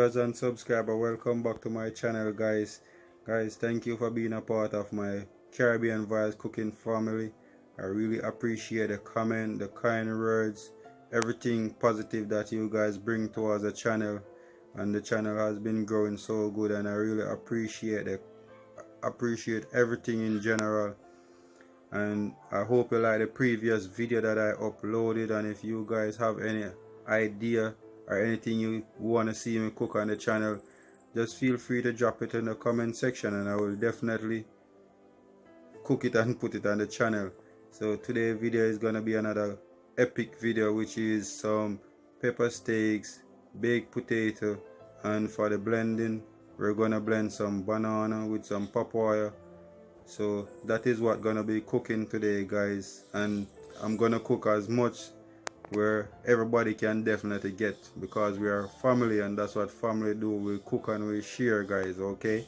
viewers and subscribers, welcome back to my channel, guys. Thank you for being a part of my Caribbean Vibes cooking family. I really appreciate the comment, the kind words, everything positive that you guys bring towards the channel. And the channel has been growing so good, and I really appreciate everything in general. And I hope you like the previous video that I uploaded, and if you guys have any idea or anything you want to see me cook on the channel, just feel free to drop it in the comment section, and I will definitely cook it and put it on the channel. So today's video is gonna be another epic video, which is some pepper steaks, baked potato, and for the blending we're gonna blend some banana with some papaya. So that is what gonna be cooking today, guys, and I'm gonna cook as much where everybody can definitely get, because we are family and that's what family do. We cook and we share, guys. Okay,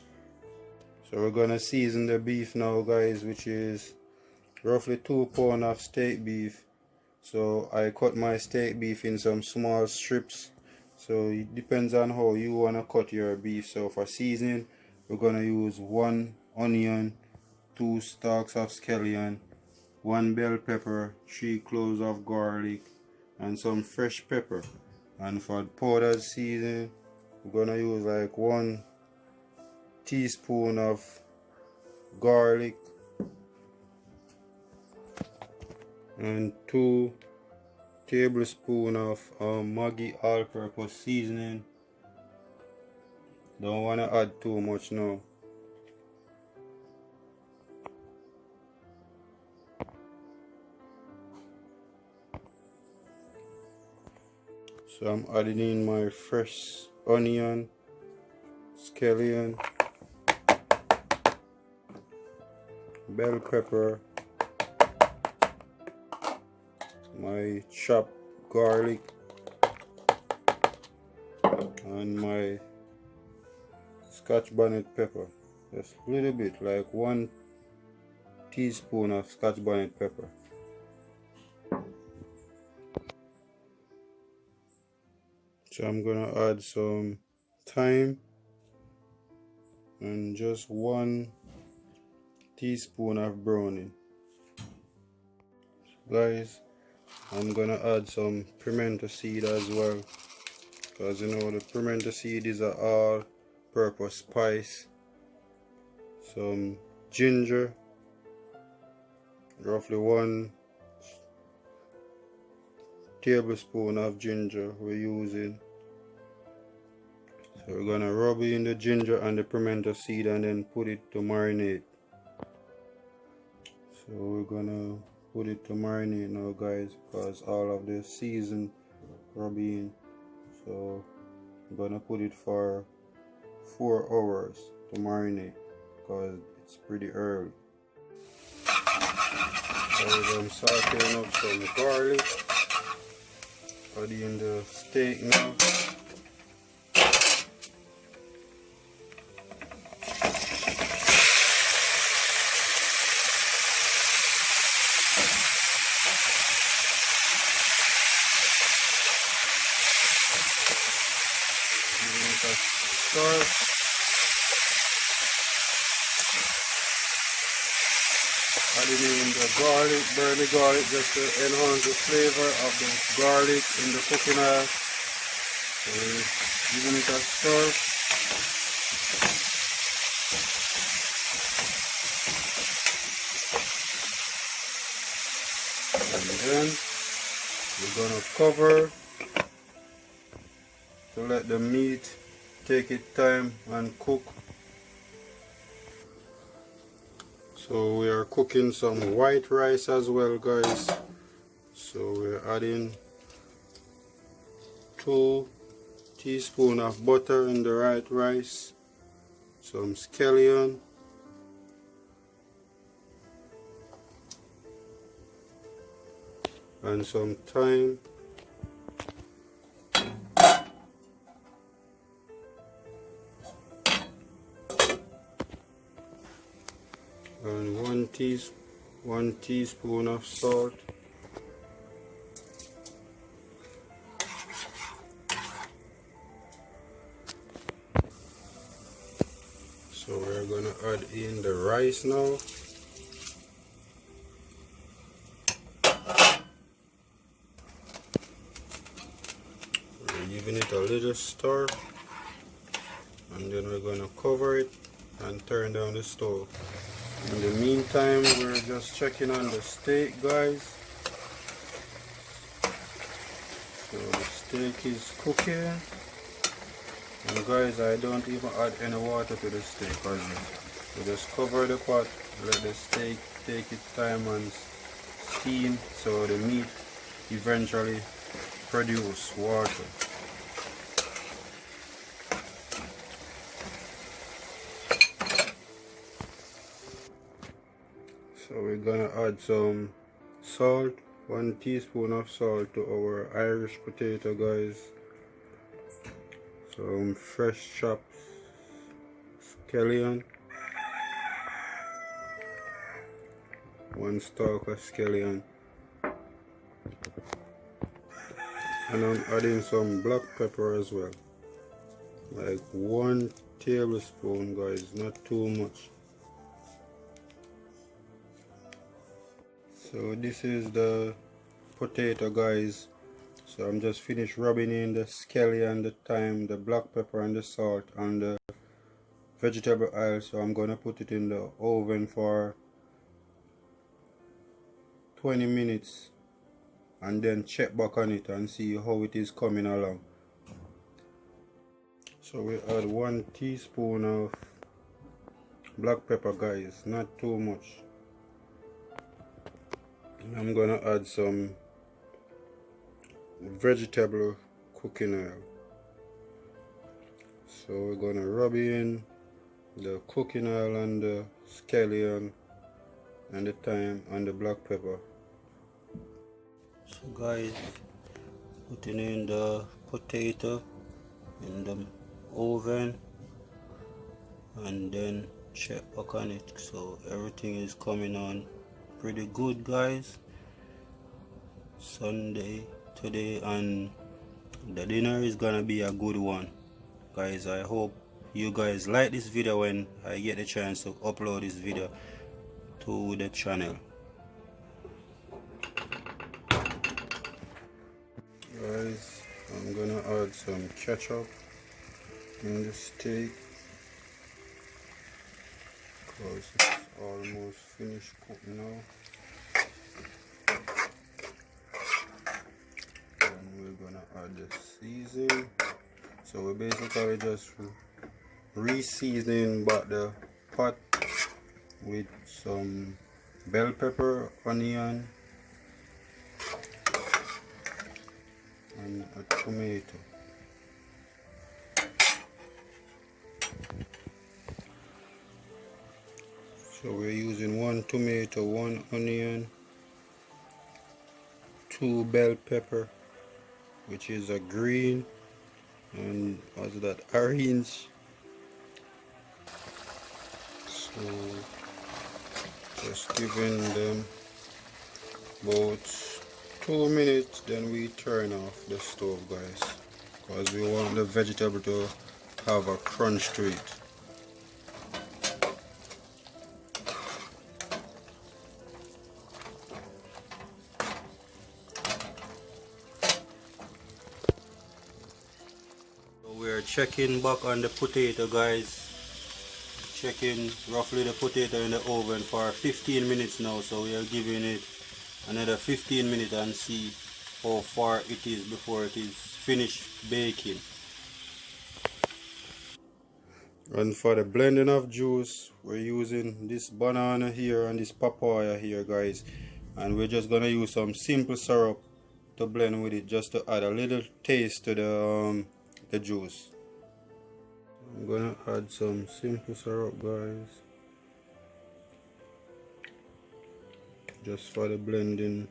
so we're gonna season the beef now, guys, which is roughly 2 pounds of steak beef. So I cut my steak beef in some small strips, so it depends on how you want to cut your beef. So for seasoning, we're gonna use 1 onion, 2 stalks of scallion, 1 bell pepper, 3 cloves of garlic, and some fresh pepper. And for powdered seasoning, we're gonna use like 1 teaspoon of garlic and 2 tablespoons of Maggi all-purpose seasoning. Don't want to add too much now. So I'm adding in my fresh onion, scallion, bell pepper, my chopped garlic, and my Scotch bonnet pepper. Just a little bit, like 1 teaspoon of Scotch bonnet pepper. So I'm gonna add some thyme and just 1 teaspoon of browning. Guys, I'm gonna add some pimento seed as well, because you know the pimento seed is an all-purpose spice. Some ginger, roughly 1 tablespoon of ginger we're using. So we're gonna rub in the ginger and the pimento seed and then put it to marinate. So we're gonna put it to marinate now, guys, because all of the season rub in. So I'm gonna put it for 4 hours to marinate, because it's pretty early. So I'm sauteing up some garlic. Adding the steak now. Stir. Adding in the garlic, burn the garlic just to enhance the flavor of the garlic in the cooking oil. So giving it a stir. And then we're gonna cover to let the meat take its time and cook. So we are cooking some white rice as well, guys. So we're adding 2 teaspoons of butter in the white rice, some scallion, and some thyme, and 1 teaspoon of salt, in the rice now. We're giving it a little stir, and then we're gonna cover it and turn down the stove. In the meantime, we're just checking on the steak, guys. So the steak is cooking. And guys, I don't even add any water to the steak, because we just cover the pot, let the steak take its time and steam, so the meat eventually produce water. So we're gonna add some salt, 1 teaspoon of salt to our Irish potato, guys. Some fresh chopped scallion, 1 stalk of scallion, and I'm adding some black pepper as well, like 1 tablespoon, guys, not too much. So this is the potato, guys. So I'm just finished rubbing in the scallion, the thyme, the black pepper and the salt and the vegetable oil. So I'm gonna put it in the oven for 20 minutes and then check back on it and see how it is coming along. So we add 1 teaspoon of black pepper, guys, not too much. And I'm gonna add some vegetable cooking oil. So we're gonna rub in the cooking oil and the scallion and the thyme and the black pepper. So guys, putting in the potato in the oven and then check back on it. So everything is coming on pretty good, guys. Sunday today, and the dinner is gonna be a good one, guys. I hope you guys like this video when I get the chance to upload this video to the channel. Guys, I'm gonna add some ketchup in the steak because it's almost finished cooking now. And we're gonna add the seasoning. So we're basically just re-seasoning back the pot with some bell pepper, onion and a tomato. So we're using 1 tomato, 1 onion, 2 bell pepper, which is a green, and what's that, orange. So just giving them about 2 minutes, then we turn off the stove, guys, because we want the vegetable to have a crunch to it. So we're checking back on the potato, guys. Checking roughly the potato in the oven for 15 minutes now, so we are giving it another 15 minutes and see how far it is before it is finished baking. And for the blending of juice, we're using this banana here and this papaya here, guys, and we're just gonna use some simple syrup to blend with it, just to add a little taste to the juice. I'm gonna add some simple syrup, guys, just for the blending,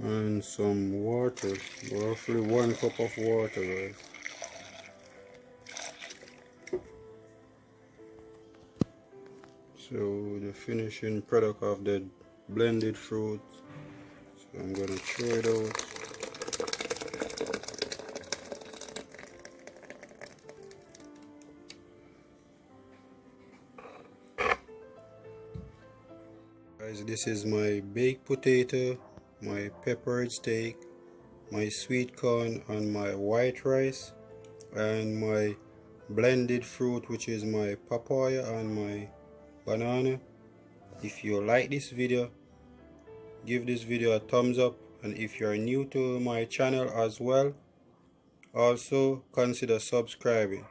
and some water, roughly 1 cup of water, guys. So the finishing product of the blended fruit, so I'm gonna throw it out. guys, this is my baked potato, my peppered steak, my sweet corn, and my white rice, and my blended fruit, which is my papaya and my banana. If you like this video, give this video a thumbs up, and if you are new to my channel as well, also consider subscribing.